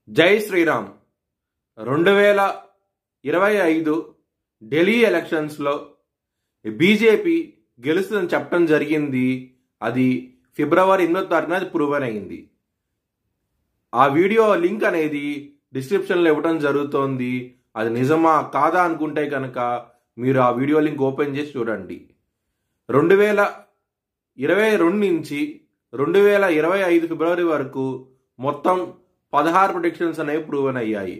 జై శ్రీరామ్. 2025 ఢిల్లీ ఎలక్షన్స్లో బీజేపీ గెలుస్తుందని చెప్పడం జరిగింది. అది ఫిబ్రవరి 8వ తారీఖున అది ప్రూవన్ అయింది. ఆ వీడియో లింక్ అనేది డిస్క్రిప్షన్లో ఇవ్వడం జరుగుతోంది. అది నిజమా కాదా అనుకుంటే కనుక మీరు ఆ వీడియో లింక్ ఓపెన్ చేసి చూడండి. 2022 నుంచి 2025 ఫిబ్రవరి వరకు మొత్తం 16 ప్రెడిక్షన్స్ అనేవి ప్రూవన్ అయ్యాయి.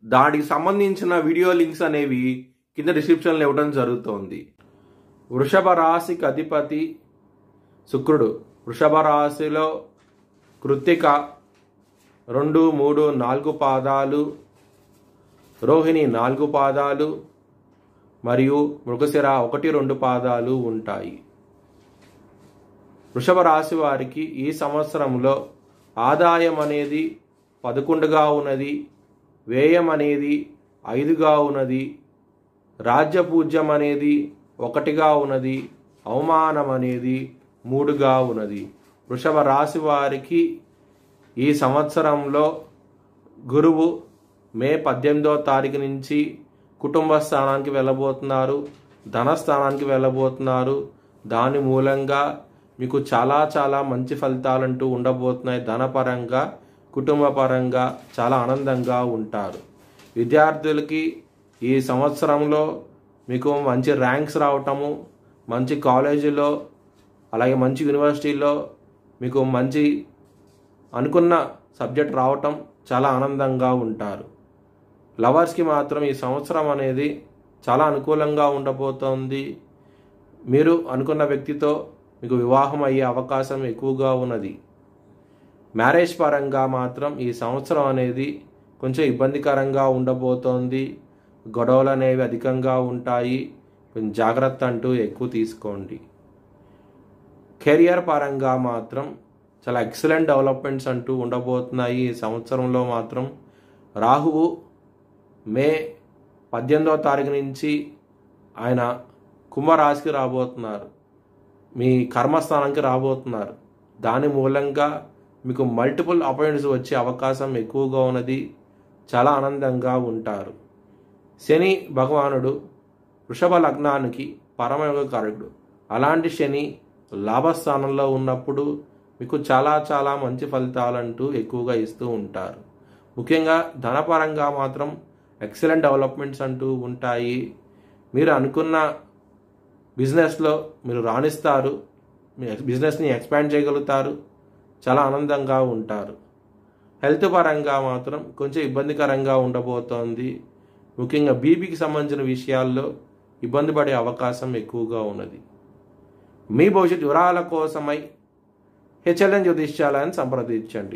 దానికి సంబంధించిన వీడియో లింక్స్ అనేవి కింద డిస్క్రిప్షన్లో ఇవ్వడం జరుగుతోంది. వృషభ రాశికి అధిపతి శుక్రుడు. వృషభ రాశిలో కృత్తిక 2, 3, 4 పాదాలు, రోహిణి 4 పాదాలు మరియు మృగశిర 1, 2 పాదాలు ఉంటాయి. వృషభ రాశి వారికి ఈ సంవత్సరంలో ఆదాయం అనేది 11గా ఉన్నది, వ్యయం అనేది 5గా ఉన్నది, రాజ్యపూజ్యం అనేది 1గా ఉన్నది, అవమానం అనేది 3గా ఉన్నది. వృషభ రాశి వారికి ఈ సంవత్సరంలో గురువు మే 18వ తారీఖు నుంచి కుటుంబ స్థానానికి వెళ్ళబోతున్నారు, ధనస్థానానికి వెళ్ళబోతున్నారు. దాని మూలంగా మీకు చాలా మంచి ఫలితాలంటూ ఉండబోతున్నాయి. ధనపరంగా, కుటుంబ పరంగా చాలా ఆనందంగా ఉంటారు. విద్యార్థులకి ఈ సంవత్సరంలో మీకు మంచి ర్యాంక్స్ రావటము, మంచి కాలేజీలో అలాగే మంచి యూనివర్సిటీలో మీకు మంచి అనుకున్న సబ్జెక్ట్ రావటం చాలా ఆనందంగా ఉంటారు. లవర్స్కి మాత్రం ఈ సంవత్సరం అనేది చాలా అనుకూలంగా ఉండబోతోంది. మీరు అనుకున్న వ్యక్తితో మీకు వివాహం అయ్యే అవకాశం ఎక్కువగా ఉన్నది. మ్యారేజ్ పరంగా మాత్రం ఈ సంవత్సరం అనేది కొంచెం ఇబ్బందికరంగా ఉండబోతోంది. గొడవలు అనేవి అధికంగా ఉంటాయి. కొంచెం జాగ్రత్త అంటూ ఎక్కువ తీసుకోండి. కెరియర్ పరంగా మాత్రం చాలా ఎక్సలెంట్ డెవలప్మెంట్స్ అంటూ ఉండబోతున్నాయి. ఈ సంవత్సరంలో మాత్రం రాహువు మే 18వ తారీఖు నుంచి ఆయన కుంభరాశికి రాబోతున్నారు, మీ కర్మస్థానానికి రాబోతున్నారు. దాని మూలంగా మీకు మల్టిపుల్ అపాయింట్స్ వచ్చే అవకాశం ఎక్కువగా ఉన్నది. చాలా ఆనందంగా ఉంటారు. శని భగవానుడు వృషభ లగ్నానికి పరమయోగకారకుడు. అలాంటి శని లాభస్థానంలో ఉన్నప్పుడు మీకు చాలా మంచి ఫలితాలంటూ ఎక్కువగా ఇస్తూ ఉంటారు. ముఖ్యంగా ధనపరంగా మాత్రం ఎక్సలెంట్ డెవలప్మెంట్స్ అంటూ ఉంటాయి. మీరు అనుకున్న బిజినెస్లో మీరు రాణిస్తారు, మీ బిజినెస్ని ఎక్స్పాండ్ చేయగలుగుతారు, చాలా ఆనందంగా ఉంటారు. హెల్త్ పరంగా మాత్రం కొంచెం ఇబ్బందికరంగా ఉండబోతోంది. ముఖ్యంగా బీపీకి సంబంధించిన విషయాల్లో ఇబ్బంది పడే అవకాశం ఎక్కువగా ఉన్నది. మీ భవిష్యత్ వివరాల కోసమై హెచ్ఎల్ఎన్ జ్యోతిష్యాలయాన్ని సంప్రదించండి.